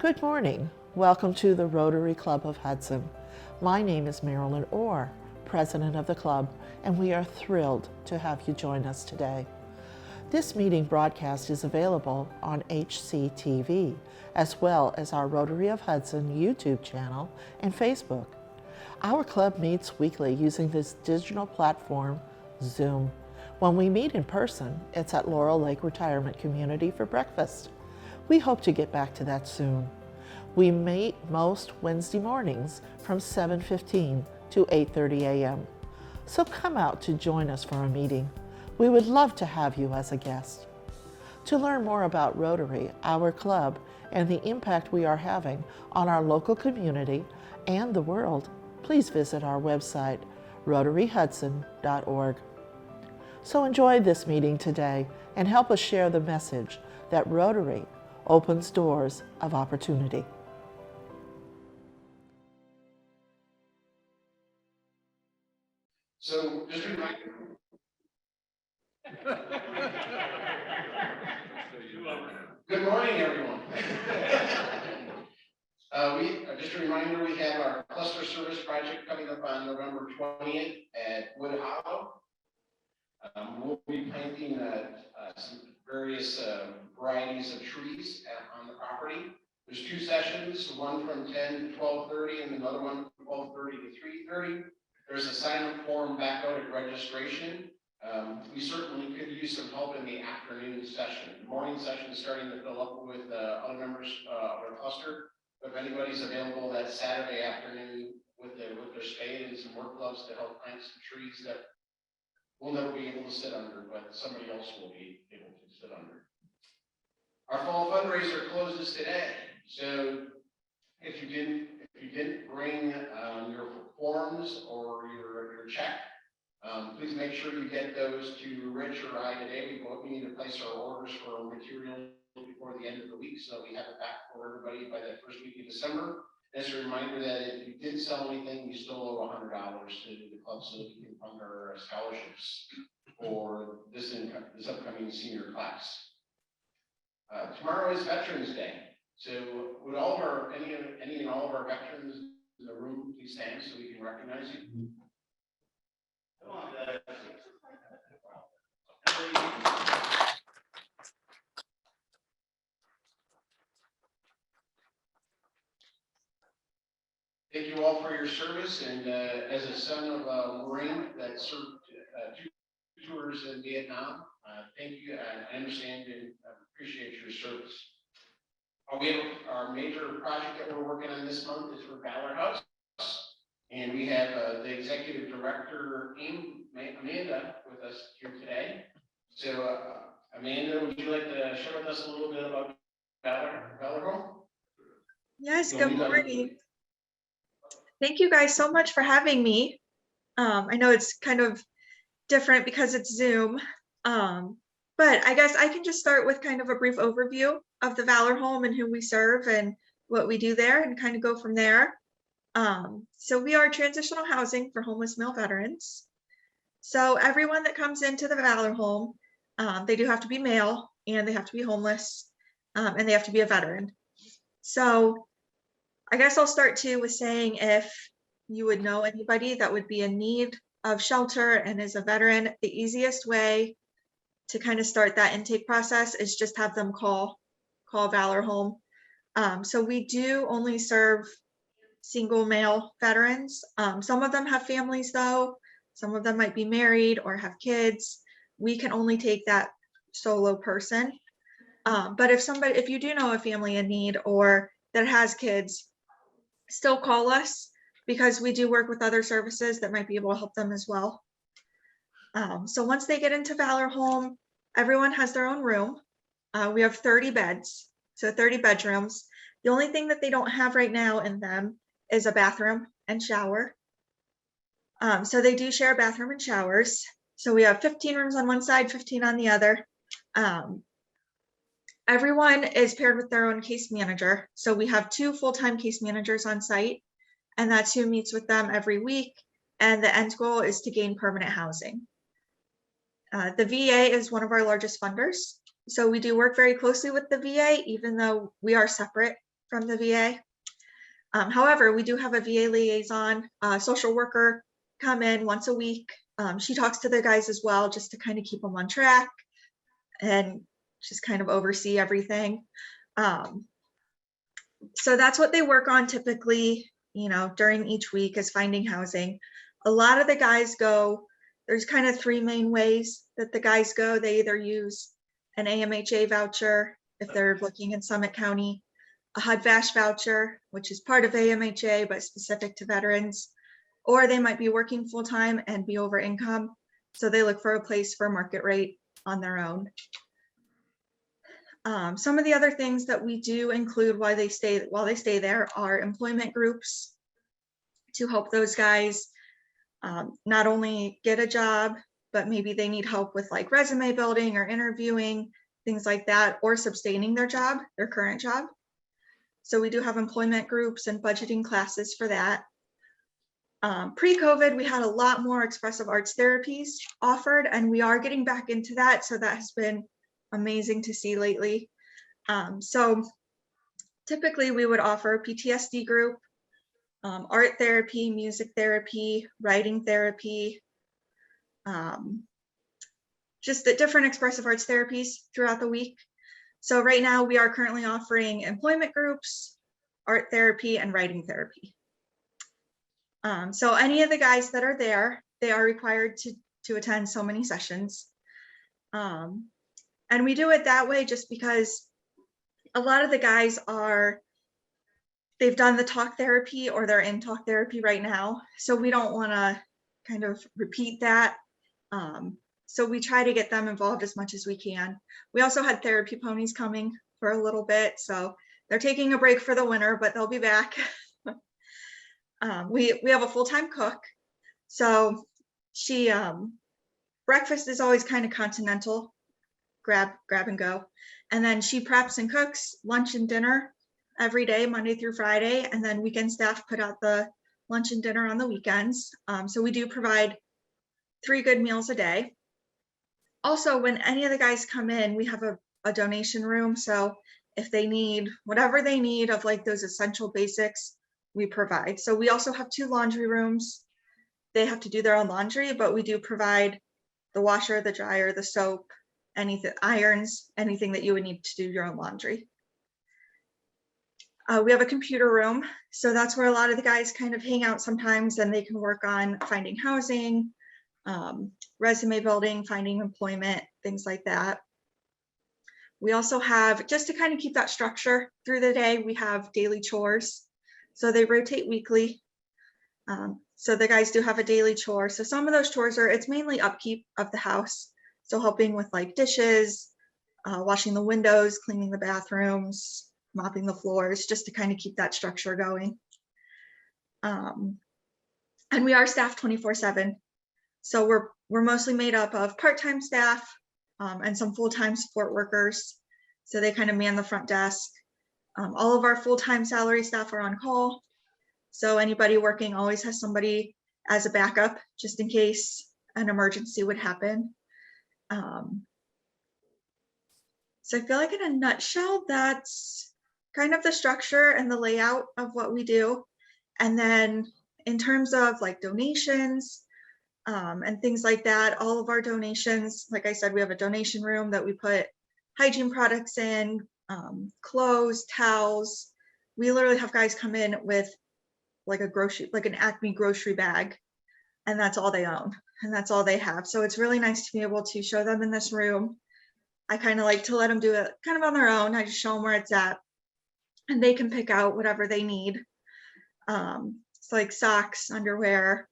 Good morning. Welcome to the Rotary Club of Hudson. My name is Marilyn Orr, President of the club, and we are thrilled to have you join us today. This meeting broadcast is available on HCTV, as well as our Rotary of Hudson YouTube channel and Facebook. Our club meets weekly using this digital platform, Zoom. When we meet in person, it's at Laurel Lake Retirement Community for breakfast. We hope to get back to that soon. We meet most Wednesday mornings from 7:15 to 8:30 a.m. So come out to join us for a meeting. We would love to have you as a guest. To learn more about Rotary, our club, and the impact we are having on our local community and the world, please visit our website, rotaryhudson.org. So enjoy this meeting today and help us share the message that Rotary opens doors of opportunity. So just a reminder. Good morning, everyone. Just a reminder, we have our cluster service project coming up on November 20th at Wood Hollow. We'll be planting some various varieties of trees on the property. There's two sessions, one from 10 to 12:30 and another one from 12:30 to 3:30. There's a sign-up form back out at registration. We certainly could use some help in the afternoon session. The morning session is starting to fill up with other members of our cluster. If anybody's available that Saturday afternoon with their spade and some work gloves to help plant some trees that we'll never be able to sit under, but somebody else will be able to sit under. Our fall fundraiser closes today, so if you didn't bring your forms or your check, please make sure you get those to Rich or I today. We need to place our orders for material before the end of the week, so we have it back for everybody by that first week of December. As a reminder that if you did sell anything, you still owe $100 to the club so that we can fund our scholarships for this upcoming senior class. Tomorrow is Veterans Day, so would all of our any and all of our veterans in the room please stand so we can recognize you? Come on, guys. Thank you all for your service, and as a son of a Marine that served 2 tours in Vietnam, thank you. I understand and appreciate your service. We have our major project that we're working on this month is for Valor House, and we have the executive director Amanda with us here today. So Amanda, would you like to share with us a little bit about Valor Home? Yes, good morning. Thank you guys so much for having me. I know it's kind of different because it's Zoom, but I guess I can just start with kind of a brief overview of the Valor Home and who we serve and what we do there and kind of go from there. So we are transitional housing for homeless male veterans. So everyone that comes into the Valor Home, they do have to be male and they have to be homeless and they have to be a veteran. So I guess I'll start too with saying if you would know anybody that would be in need of shelter and is a veteran, the easiest way to kind of start that intake process is just have them call Valor Home. So we do only serve single male veterans. Some of them have families though. Some of them might be married or have kids. We can only take that solo person. But if you do know a family in need or that has kids, still call us because we do work with other services that might be able to help them as well. So once they get into Valor Home, everyone has their own room. We have 30 beds, so 30 bedrooms. The only thing that they don't have right now in them is a bathroom and shower. So they do share a bathroom and showers. So we have 15 rooms on one side, 15 on the other. Everyone is paired with their own case manager. So we have 2 full-time case managers on site, and that's who meets with them every week. And the end goal is to gain permanent housing. The VA is one of our largest funders. So we do work very closely with the VA, even though we are separate from the VA. However, we do have a VA liaison, social worker come in once a week. She talks to the guys as well, just to kind of keep them on track and just kind of oversee everything. So that's what they work on typically, you know, during each week, is finding housing. A lot of the guys go, there's kind of three main ways that the guys go. They either use an AMHA voucher if they're looking in Summit County, a HUD-VASH voucher, which is part of AMHA but specific to veterans, or they might be working full-time and be over income, so they look for a place for market rate on their own. Some of the other things that we do include while they stay there are employment groups to help those guys not only get a job, but maybe they need help with like resume building or interviewing, things like that, or sustaining their job, their current job. So we do have employment groups and budgeting classes for that. Pre-COVID, we had a lot more expressive arts therapies offered, and we are getting back into that. So that has been amazing to see lately. So typically we would offer PTSD group, art therapy, music therapy, writing therapy, just the different expressive arts therapies throughout the week. So right now we are currently offering employment groups, art therapy, and writing therapy. So any of the guys that are there, they are required to attend so many sessions. And we do it that way just because a lot of the guys they've done the talk therapy or they're in talk therapy right now. So we don't want to kind of repeat that. So we try to get them involved as much as we can. We also had therapy ponies coming for a little bit. So they're taking a break for the winter, but they'll be back. We have a full-time cook. So she, breakfast is always kind of continental, grab and go. And then she preps and cooks lunch and dinner every day, Monday through Friday. And then weekend staff put out the lunch and dinner on the weekends. So we do provide 3 good meals a day. Also, when any of the guys come in, we have a donation room. So if they need whatever they need of like those essential basics, we provide. So we also have 2 laundry rooms. They have to do their own laundry, but we do provide the washer, the dryer, the soap, anything, irons, anything that you would need to do your own laundry. We have a computer room. So that's where a lot of the guys kind of hang out sometimes, and they can work on finding housing, resume building, finding employment, things like that. We also have, just to kind of keep that structure through the day, we have daily chores. So they rotate weekly. So the guys do have a daily chore. So some of those chores it's mainly upkeep of the house. So helping with like dishes, washing the windows, cleaning the bathrooms, mopping the floors, just to kind of keep that structure going. And we are staffed 24/7. So we're mostly made up of part-time staff and some full-time support workers. So they kind of man the front desk. All of our full-time salary staff are on call. So anybody working always has somebody as a backup, just in case an emergency would happen. So I feel like in a nutshell, that's kind of the structure and the layout of what we do. And then in terms of like donations and things like that, all of our donations, like I said, we have a donation room that we put hygiene products in, clothes, towels. We literally have guys come in with like an Acme grocery bag, and that's all they own and that's all they have. So it's really nice to be able to show them in this room. I kind of like to let them do it kind of on their own. I just show them where it's at and they can pick out whatever they need. It's like socks, underwear.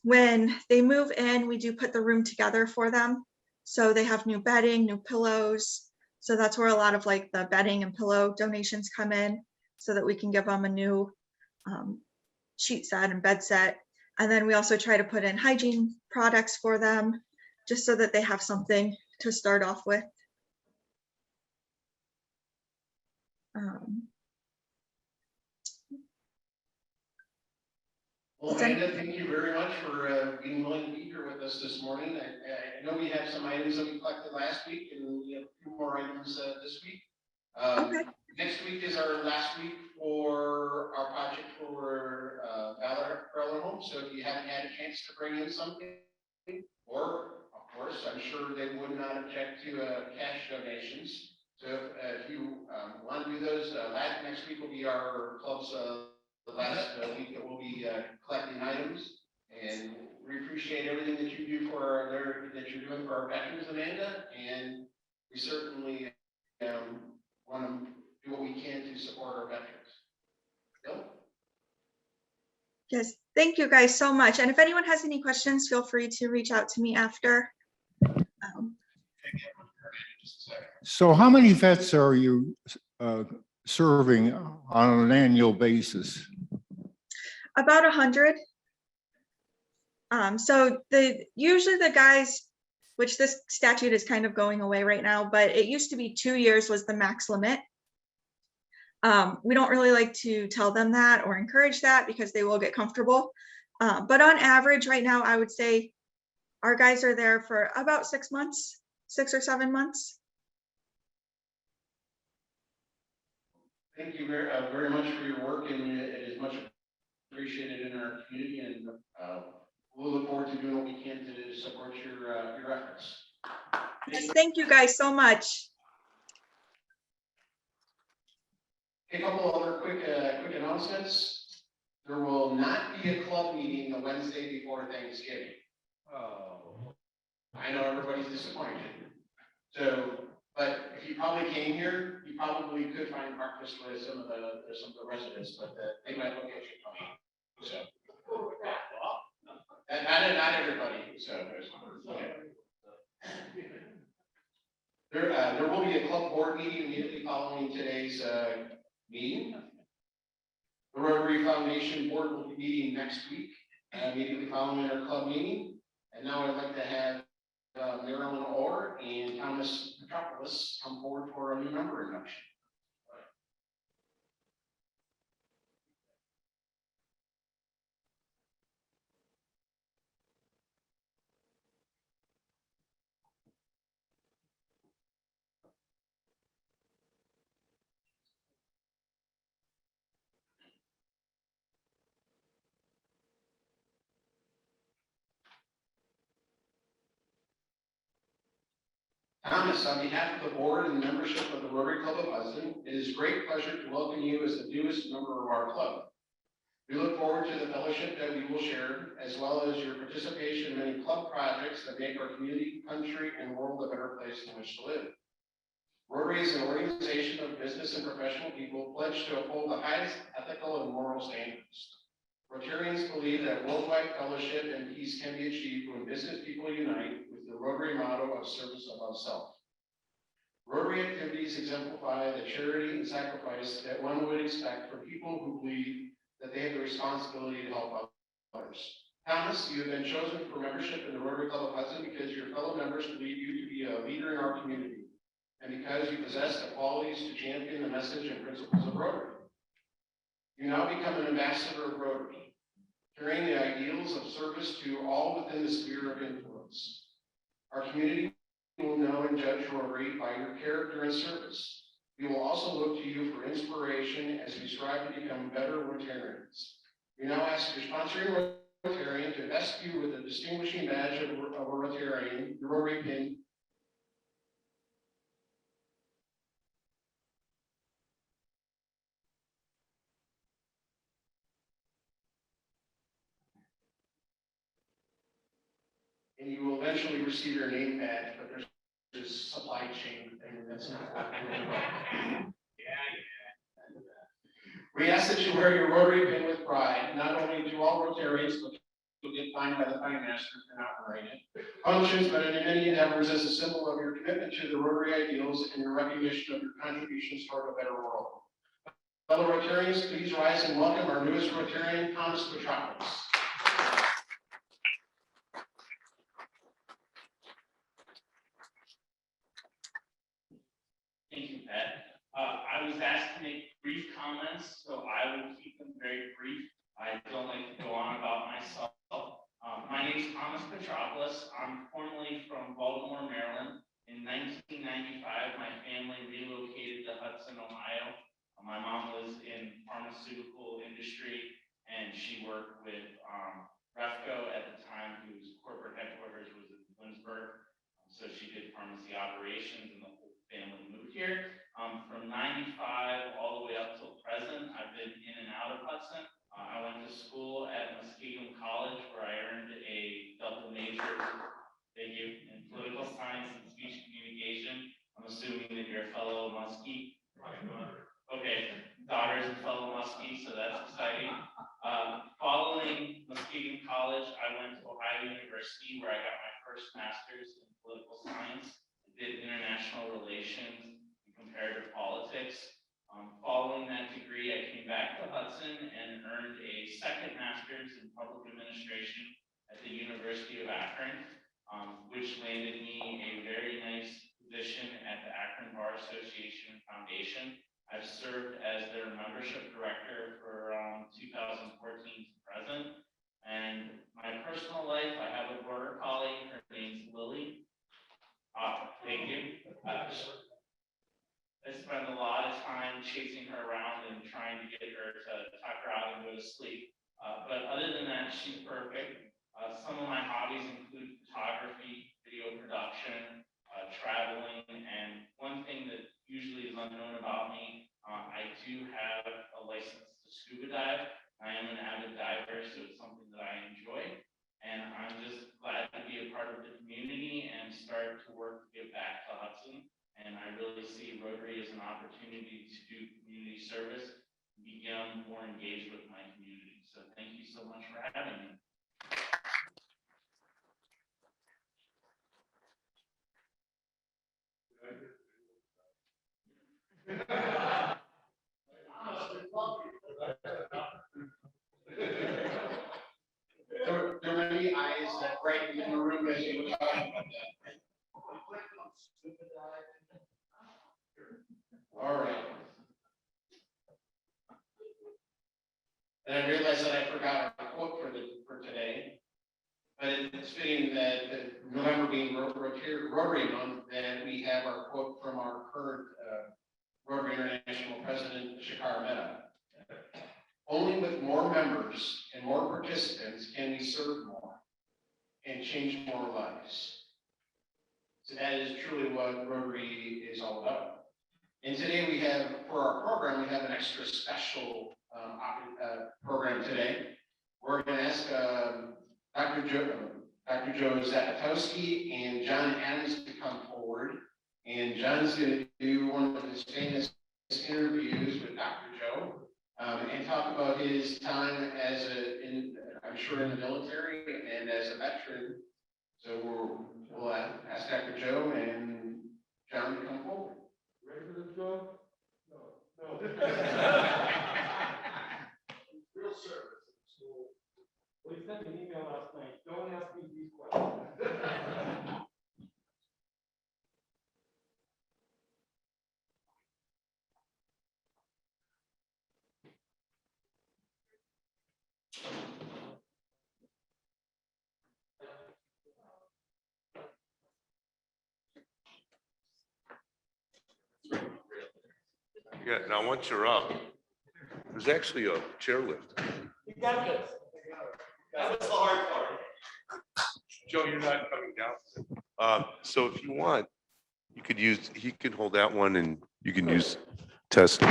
When they move in, we do put the room together for them. So they have new bedding, new pillows. So that's where a lot of like the bedding and pillow donations come in, so that we can give them a new sheet set and bed set. And then we also try to put in hygiene products for them, just so that they have something to start off with. Well, Amanda, thank you very much for being willing to be here with us this morning. I know we have some items that we collected last week, and we have a few more items this week. Okay. Next week is our last week for our project for Valor Home. So if you haven't had a chance to bring in something, or of course, I'm sure they would not object to cash donations. So if you want to do those, next week will be our club's the last week that we'll be collecting items. And we appreciate everything that you do for that you're doing for our veterans, Amanda. And we certainly want to do what we can to support our veterans. Bill? Yes, thank you guys so much. And if anyone has any questions, feel free to reach out to me after. So how many vets are you serving on an annual basis? About 100. So usually the guys, which this statute is kind of going away right now, but it used to be 2 years was the max limit. We don't really like to tell them that or encourage that because they will get comfortable. But on average right now, I would say our guys are there for about 6 months, 6 or 7 months. Thank you very much for your work, and it is much appreciated in our community, and we'll look forward to doing what we can to support your efforts. Yes, thank you guys so much. A couple other quick announcements. There will not be a club meeting the Wednesday before Thanksgiving. Oh. I know everybody's disappointed. So, but if you probably came here, you probably could find breakfast with some of the residents, but they might look at you funny. So, not everybody. So okay. There will be a club board meeting immediately following today's meeting. The Rotary Foundation board will be meeting next week, immediately following our club meeting. And now I'd like to have Marilyn Orr and Thomas Petropoulos come forward for a new member induction. Thomas, on behalf of the board and membership of the Rotary Club of Hudson, it is a great pleasure to welcome you as the newest member of our club. We look forward to the fellowship that we will share, as well as your participation in many club projects that make our community, country, and world a better place in which to live. Rotary is an organization of business and professional people pledged to uphold the highest ethical and moral standards. Rotarians believe that worldwide fellowship and peace can be achieved when business people unite with the Rotary motto of service above self. Rotary activities exemplify the charity and sacrifice that one would expect from people who believe that they have the responsibility to help others. Thomas, you have been chosen for membership in the Rotary Club of Hudson because your fellow members believe you to be a leader in our community, and because you possess the qualities to champion the message and principles of Rotary. You now become an ambassador of Rotary, carrying the ideals of service to all within the sphere of influence. Our community will know and judge Rotary by your character and service. We will also look to you for inspiration as we strive to become better Rotarians. We now ask your sponsoring Rotarian to vest you with a distinguishing badge of a Rotarian, the Rotary pin. And you will eventually receive your name badge, but there's this supply chain thing that's not. We ask that you wear your Rotary pin with pride, not only to all Rotarians, but you'll get fined by the fine master for not wearing it. Functions, but in many endeavors as a symbol of your commitment to the Rotary ideals and your recognition of your contributions toward a better world. Fellow Rotarians, please rise and welcome our newest Rotarian, Thomas Petropoulos. Thank you, Pat. I was asked to make brief comments, so I will keep them very brief. I don't like to go on about myself. My name is Thomas Petropoulos. I'm formerly from Baltimore, Maryland. In 1995, my family relocated to Hudson, Ohio. My mom was in pharmaceutical industry, and she worked with Refco at the time, whose corporate headquarters was in Winsburg. So she did pharmacy operations, and the whole family moved here. From 95 all the way up till present, I've been in and out of Hudson. I went to school at Muskegon College, where I earned a double major in political science and speech communication. I'm assuming that you're a fellow Muskie. Okay, daughter's a fellow Muskie, so that's exciting. Following Muskegon College, I went to Ohio University, where I got my first master's in political science. I did international relations and comparative politics. Following that degree, I came back to Hudson and earned a second master's in public administration at the University of Akron, which landed me a very nice position at the Akron Bar Association Foundation. I've served as their membership director for 2014 to present. And my personal life, I have a border collie. Her name's Lily. Thank you. I spend a lot of time chasing her around and trying to get her to tuck her out and go to sleep. But other than that, she's perfect. Some of my hobbies include photography, video production, traveling, and one thing that usually is unknown about me, I do have a license to scuba dive. I am an avid diver, so it's something that I enjoy. And I'm just glad to be a part of the community and start to work to give back to Hudson. And I really see Rotary as an opportunity to do community service, become more engaged with my community. So thank you so much for having me. There are many eyes that brighten in the room as you were talking about that. All right. And I realized that I forgot a quote for today, but it's fitting that November being Rotary Month, that we have our quote from our current Rotary International President, Shakar Mehta. Only with more members and more participants can we serve more and change more lives. So that is truly what Rotary is all about. And today we have, for our program, we have an extra special program today. We're going to ask Dr. Joe Zapytowski and John Adams to come forward. And John's going to do one of his famous interviews with Dr. Joe and talk about his time as I'm sure in the military and as a veteran. So we'll ask Dr. Joe and John to come forward. Ready for this, Joe? No. Real service at school. Well, he sent me an email last night. Don't ask me these questions. Yeah, now once you're up, there's actually a chairlift. You got this. That was the hard part. Joe, you're not coming down. So if you want, you could use, he can hold that one and you can use testing.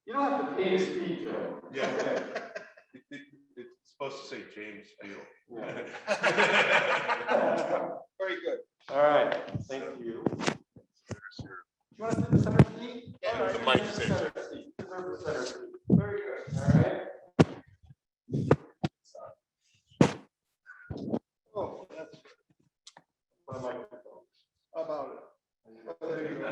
You don't have to pay his fee, Joe. Yeah. It's supposed to say James Field. Very good. All right, thank you. You want to sit in the center seat? Yeah, All right, the you mic sit in says- the center seat. Deserve the center seat. Very good. All right. Oh, that's good. My microphone. How about it? Oh, there you go.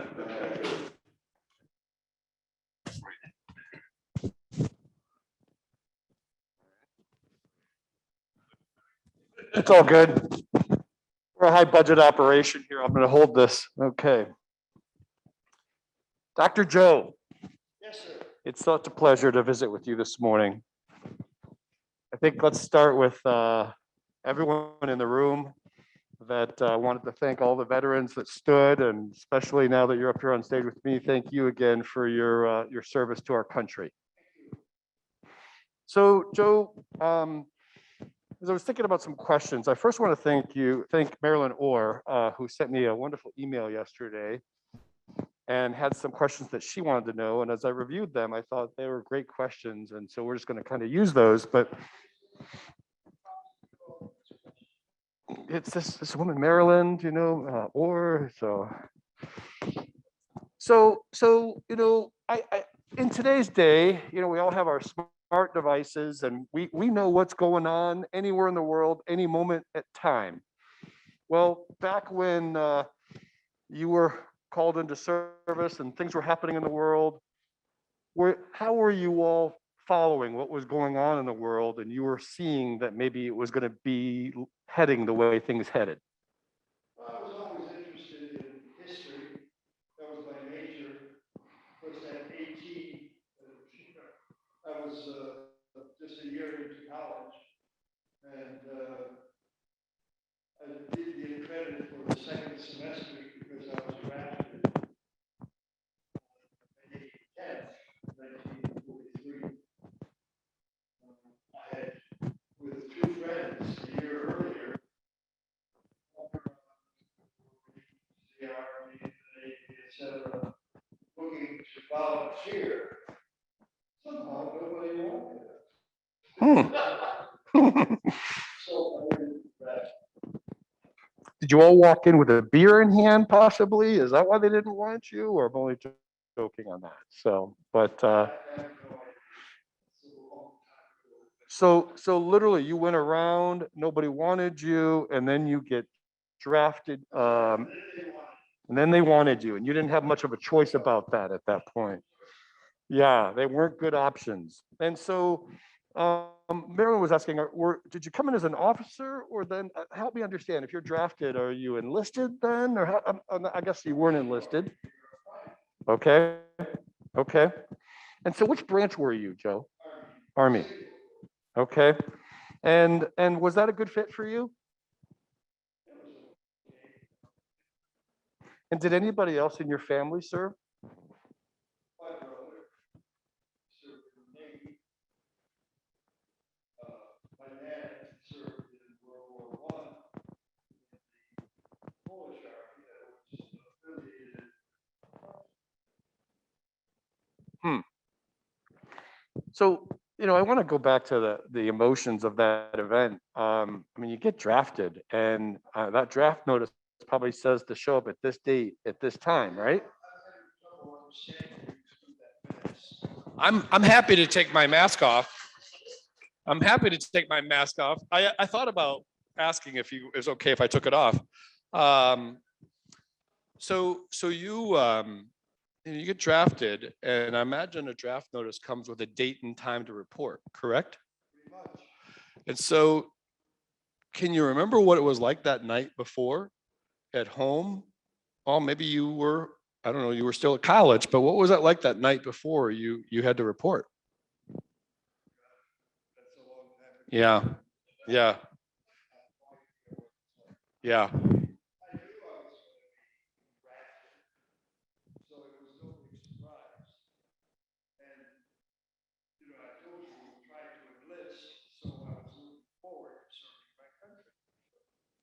It's all good. We're a high budget operation here. I'm going to hold this. Okay. Dr. Joe. Yes, sir. It's such a pleasure to visit with you this morning. I think let's start with everyone in the room. that I wanted to thank all the veterans that stood, and especially now that you're up here on stage with me, thank you again for your service to our country. So Joe, as I was thinking about some questions, I first want to thank Marilyn Orr, who sent me a wonderful email yesterday and had some questions that she wanted to know. And as I reviewed them, I thought they were great questions. And so we're just going to kind of use those. But it's this woman, Marilyn, Orr. So I in today's day, we all have our smart devices, and we know what's going on anywhere in the world, any moment at time. Well, back when you were called into service and things were happening in the world, how were you all following what was going on in the world, and you were seeing that maybe it was going to be heading the way things headed? Well, I was always interested in history. That was my major. Was at AT. I was just a year into college, and I did get credit for the second semester because I was drafted May 10th, 1943. I had, with two friends a year earlier, the Army, the Navy, etc., looking to volunteer. Somehow nobody wanted it. So I went back. Did you all walk in with a beer in hand, possibly? Is that why they didn't want you? Or I'm only joking on that. So literally you went around, nobody wanted you, and then you get drafted, and then they wanted you, and you didn't have much of a choice about that at that point. Yeah, they weren't good options. And so Marilyn was asking, did you come in as an officer, or then help me understand, if you're drafted, are you enlisted then, or I guess you weren't enlisted. Okay. And so which branch were you, Joe? Army. Okay. And was that a good fit for you? And did anybody else in your family serve? My brother served in the Navy. My dad served in World War I in the Polish Army that was affiliated. So, I want to go back to the emotions of that event. You get drafted, and that draft notice probably says to show up at this date at this time, right? I'm happy to take my mask off. I thought about asking if it's okay if I took it off. So you get drafted, and I imagine a draft notice comes with a date and time to report, correct? And so, can you remember what it was like that night before at home? Oh, maybe you were still at college, but what was that like that night before you had to report? Yeah.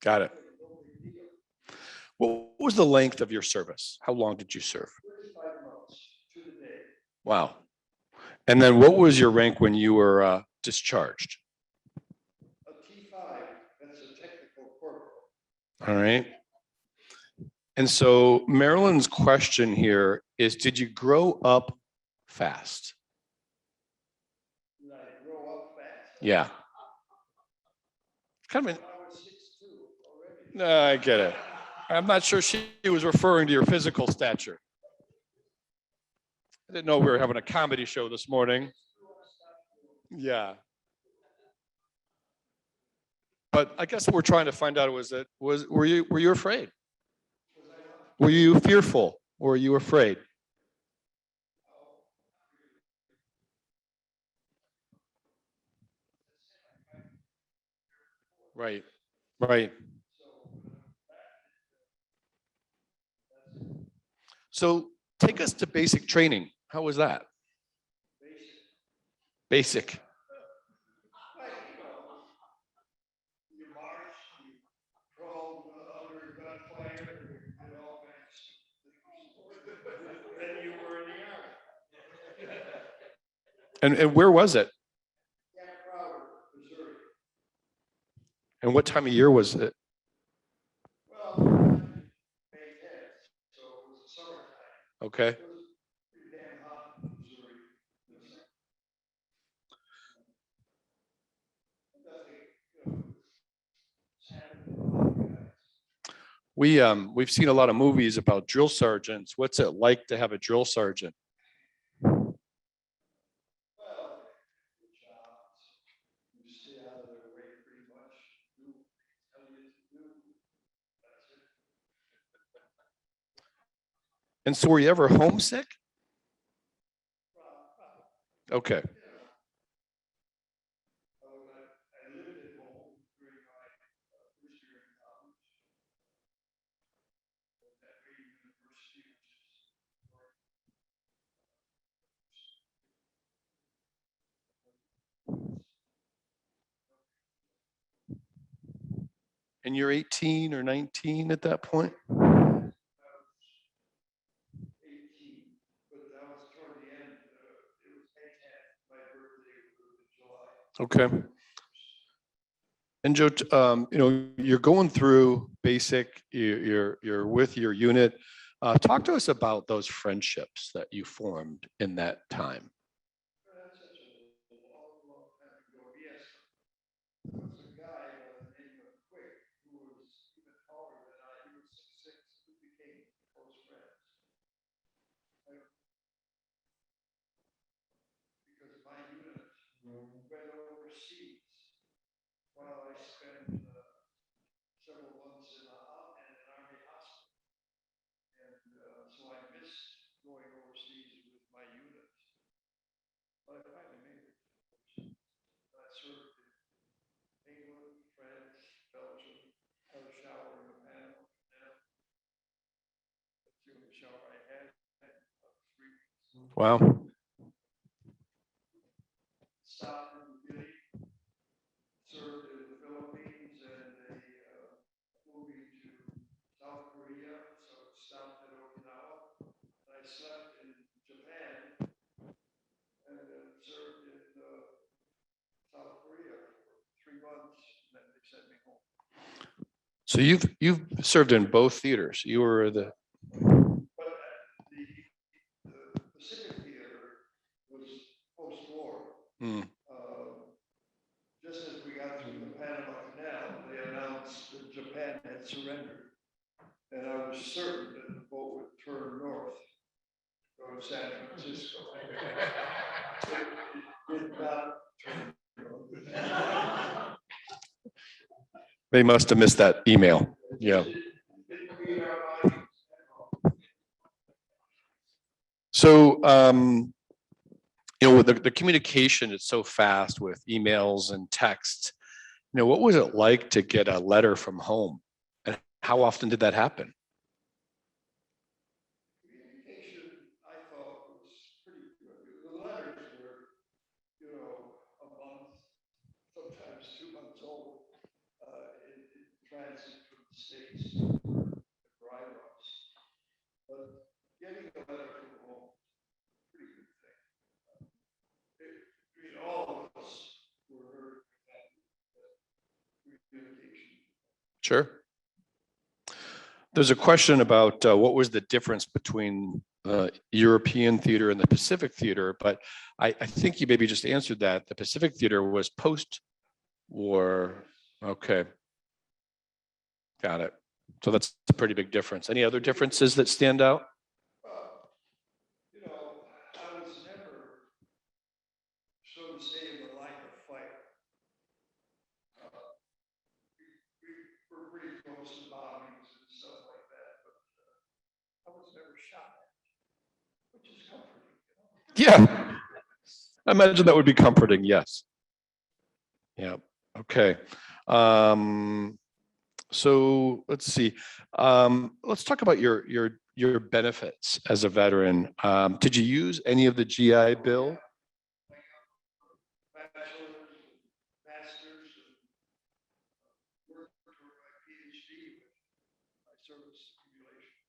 Got it. What was the length of your service? How long did you serve? 35 months to the day. Wow. And then what was your rank when you were discharged? A T5, that's a technical corporal. All right. And so Marilyn's question here is, did you grow up fast? Did I grow up fast? Yeah. Kind of an, I was 6'2" already. I get it. I'm not sure she was referring to your physical stature. I didn't know we were having a comedy show this morning. Yeah. But I guess what we're trying to find out were you afraid? Were you fearful, or were you afraid? Right. So take us to basic training. How was that? Basic. Like, you march, you crawl under a gunfire, and all kinds of things. Then you were in the army. And where was it? Camp Crowder, Missouri. And what time of year was it? Well, May 10th, so it was the summertime. Okay. It was pretty damn hot in Missouri. We've seen a lot of movies about drill sergeants. What's it like to have a drill sergeant? Well, good jobs. You stay out of their way pretty much. Do what they tell you to do. That's it. And so were you ever homesick? Okay. I lived at home during my first year in college. At Wayne University, And you're 18 or 19 at that point? 18, but that was toward the end. It was May 10th. My birthday was in July. Okay. And Joe, you're going through basic, you're with your unit. Talk to us about those friendships that you formed in that time. That's such a long time ago. Yes, there was a guy by the name of Quick who was even taller than I. He was 6'6". We became close friends. Because my unit went overseas while I spent several months in an army hospital. And so I missed going overseas with my unit. But I finally made it. I served in England, France, Belgium, had a shower in the Panama Canal. That's the only shower I had in about 3 weeks. Wow. Stopped in Guinea, served in the Philippines, and moved to South Korea, so stopped at Okinawa. I slept in Japan and served in South Korea for 3 months, and then they sent me home. So you've served in both theaters. You were the But the Pacific Theater was post-war. Just as we got through the Panama Canal, they announced that Japan had surrendered. And I was certain that the boat would turn north, go to San Francisco. It did not turn north. They must have missed that email. Yeah. So, the communication is so fast with emails and texts. What was it like to get a letter from home? And how often did that happen? Communication, I thought, was pretty good. The letters were, a month, sometimes 2 months old, in transit from the States to the dry runs. But getting a letter from home, pretty good thing. All of us were very happy with communication. Sure. There's a question about what was the difference between European theater and the Pacific theater, but I think you maybe just answered that. The Pacific theater was post-war. Okay. Got it. So that's a pretty big difference. Any other differences that stand out? I was never, so to say, in the line of fire. We were pretty close to bombings and stuff like that, but I was never shot at, which is comforting. Yeah. I imagine that would be comforting. Yes. Yeah. Okay. So let's see. Let's talk about your your benefits as a veteran, did you use any of the GI Bill? Bachelor's, master's, and worked toward my PhD with my service accumulations.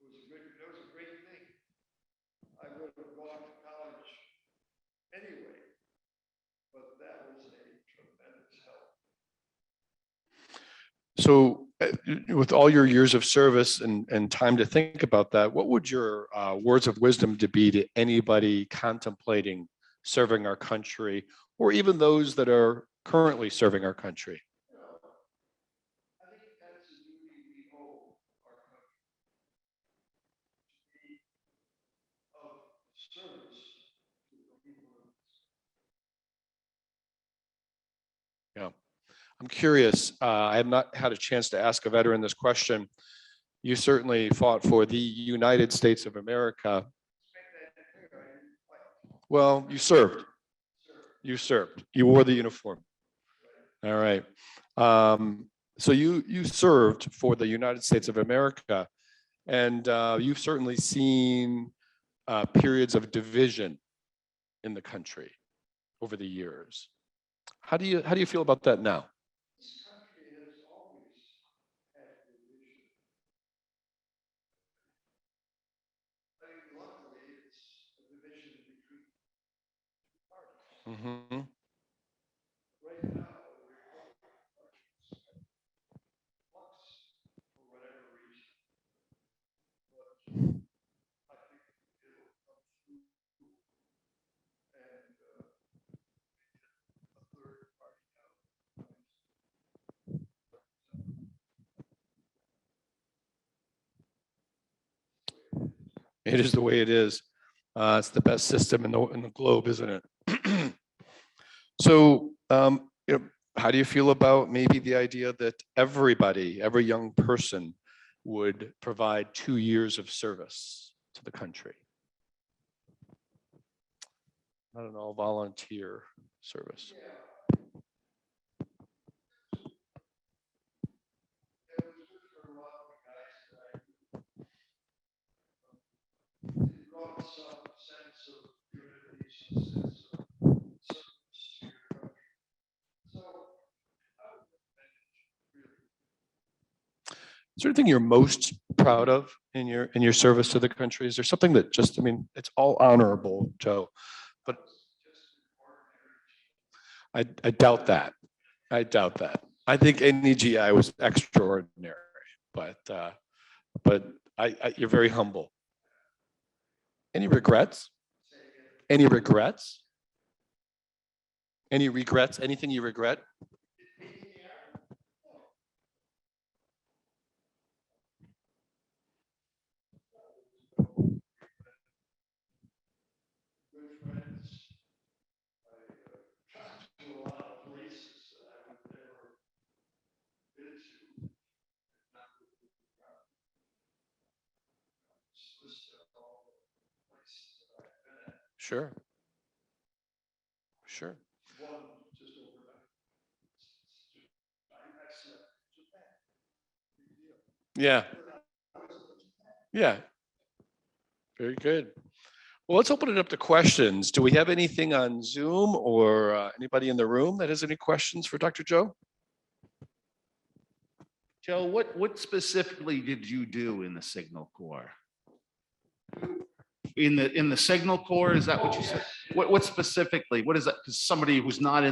That was a great thing. I would have gone to college anyway, but that was a tremendous help. So with all your years of service and time to think about that, what would your words of wisdom to be to anybody contemplating serving our country, or even those that are currently serving our country? I think that's a duty we owe our country. To be of service to the people of this. Yeah. I'm curious, I have not had a chance to ask a veteran this question. You certainly fought for the United States of America. Well, you served. You served. You wore the uniform. All right. So you served for the United States of America, and you've certainly seen periods of division in the country over the years. How do you feel about that now? This country has always had division. I mean, luckily, it's a division between two parties. Mm-hmm. Right now, the Republican Party is flux for whatever reason. But I think it'll come through. And a third party now. It is the way it is. It's the best system in the globe, isn't it? So, how do you feel about maybe the idea that everybody, every young person, would provide 2 years of service to the country? I don't know, volunteer service. It was good for a lot of the guys that I knew. It brought some sense of unity, some sense of service to your country. So I would recommend it, really. Is there anything you're most proud of in your service to the country? Is there something that just, I mean, it's all honorable, Joe, but I doubt that. I doubt that. I think NEGI was extraordinary, but you're very humble. Any regrets? Any regrets? Any regrets? Anything you regret? Good friends. I traveled to a lot of places that I would never been to. Not with the crowd. Just list of all the places that I've been at. Sure. Sure. One just overnight. I slept in Japan. Big deal. Yeah. Yeah. Very good. Well, let's open it up to questions. Do we have anything on Zoom or anybody in the room that has any questions for Dr. Joe? Joe, what specifically did you do in the Signal Corps? In the Signal Corps, is that what you said? What specifically? What is that? Because somebody who's not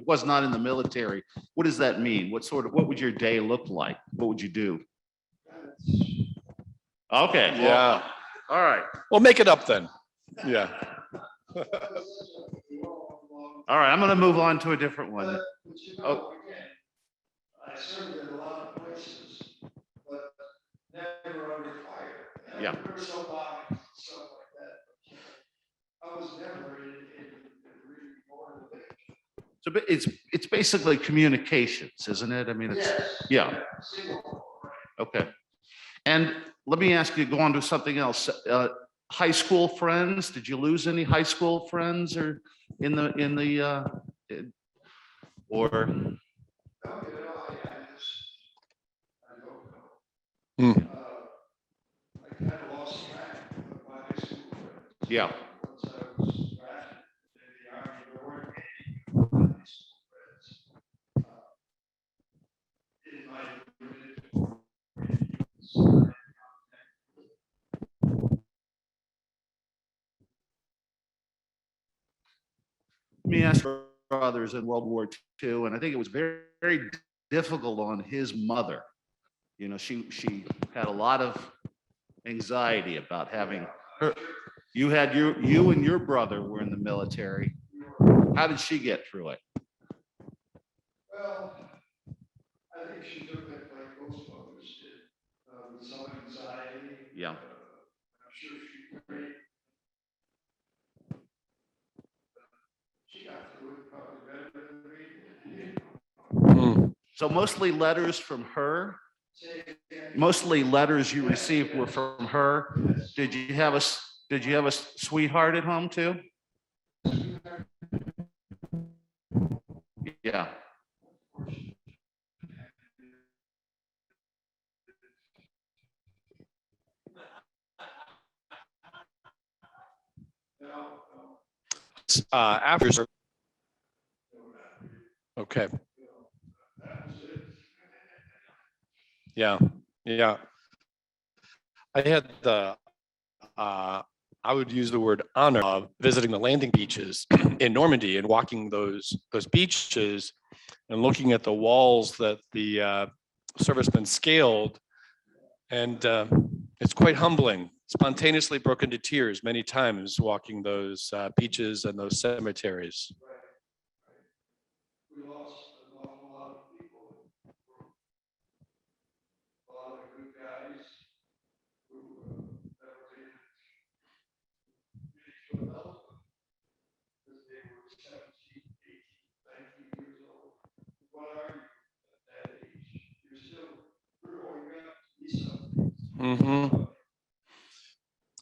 was not in the military, what does that mean? What would your day look like? What would you do? Okay. Yeah. Well, all right. Well, make it up then. Yeah. All right. I'm going to move on to a different one. But you know, again, I served in a lot of places, but never under fire. Yeah. There were some bombings and stuff like that. I was never in really more than that. So it's basically communications, isn't it? I mean, it's, Yes. yeah. Single, right. Okay. And let me ask you, go on to something else. High school friends, did you lose any high school friends or or? No, you know, I don't know. Hmm. Yeah. Once I was drafted in the Army, there weren't any high school credits. In my limited Let me ask your brothers in World War II, and I think it was very, very difficult on his mother. You know, she had a lot of anxiety about having her. You and your brother were in the military. How did she get through it? Well, I think she took it like most mothers did, with some anxiety. Yeah. I'm sure she prayed. She got through it probably better than we did. So mostly letters from her. Mostly letters you received were from her. Did you have a sweetheart at home too? Yeah. After. Okay. Yeah, yeah. I had I would use the word honor of visiting the landing beaches in Normandy and walking those beaches and looking at the walls that the servicemen scaled. And it's quite humbling. Spontaneously broke into tears many times walking those beaches and those cemeteries. We lost an awful lot of people. A lot of good guys who never made it really to adulthood because they were 17, 18, 19 years old. What are you at that age? You're still growing up to be something. Mm-hmm.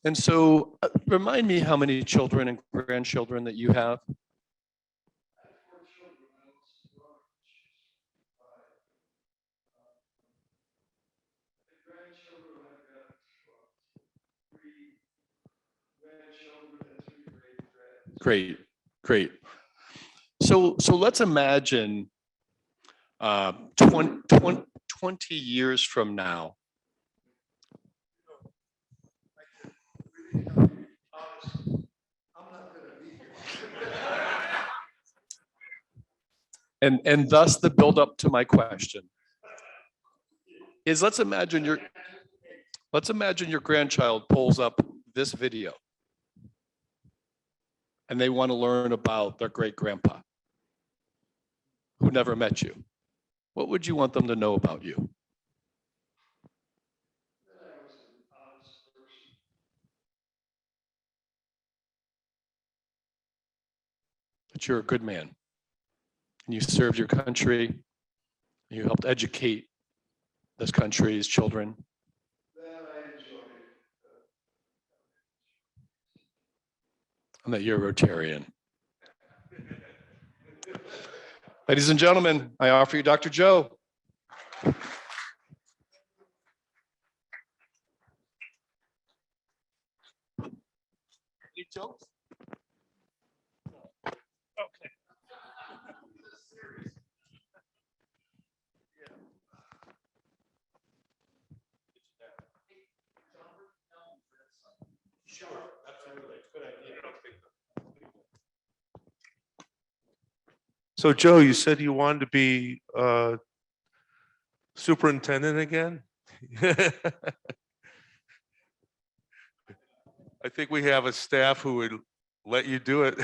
And so remind me how many children and grandchildren that you have? I have 4 children. I lost a daughter when she was 5. The grandchildren, I've got 3 grandchildren and 3 great Great. grands. So let's imagine 20 years from now. And thus the buildup to my question is let's imagine your grandchild pulls up this video and they want to learn about their great grandpa who never met you. What would you want them to know about you? That I was an honest person. That you're a good man and you served your country. You helped educate this country's children. That I enjoyed. And that you're a Rotarian. Ladies and gentlemen, I offer you Dr. Joe. Any jokes? Okay. Sure, absolutely. Good idea. So Joe, you said you wanted to be superintendent again? I think we have a staff who would let you do it.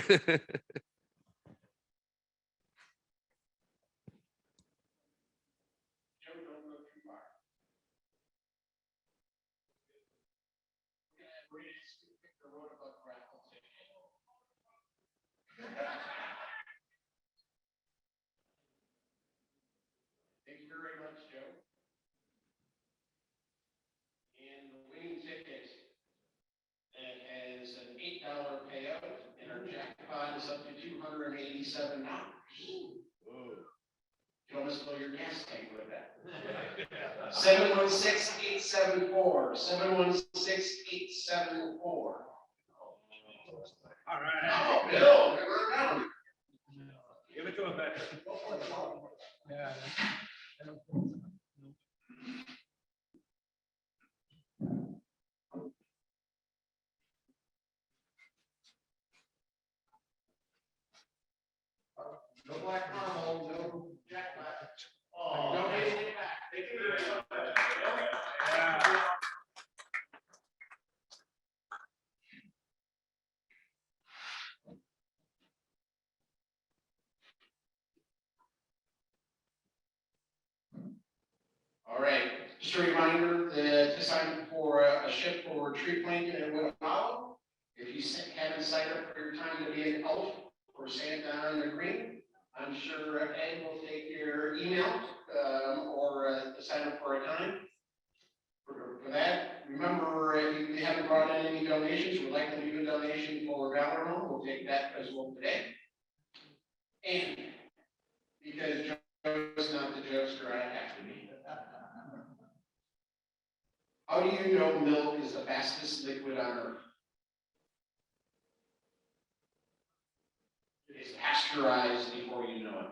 Thank you very much, Joe. And the winning ticket that has an $8 payout, and our jackpot is up to $287. You almost blow your gas tank with that. 716-874, 716-874. All right. Oh, Bill, we're around. Give it to him, Becky. Yeah. No black caramel, no Jack Black. Oh, no, they take it back. They take it back. Yeah. All right, just a reminder that to sign up for a shift for tree planting at Wood Hollow. If you haven't signed up for your time to be an elf or Santa on the green, I'm sure Ed will take your email or sign up for a time. For that, remember, if you haven't brought in any donations, we'd like to do a donation for Valor Home, we'll take that as well today. And because Joe's not the jokester, I have to be. How do you know milk is the fastest liquid on earth? It's pasteurized before you know it.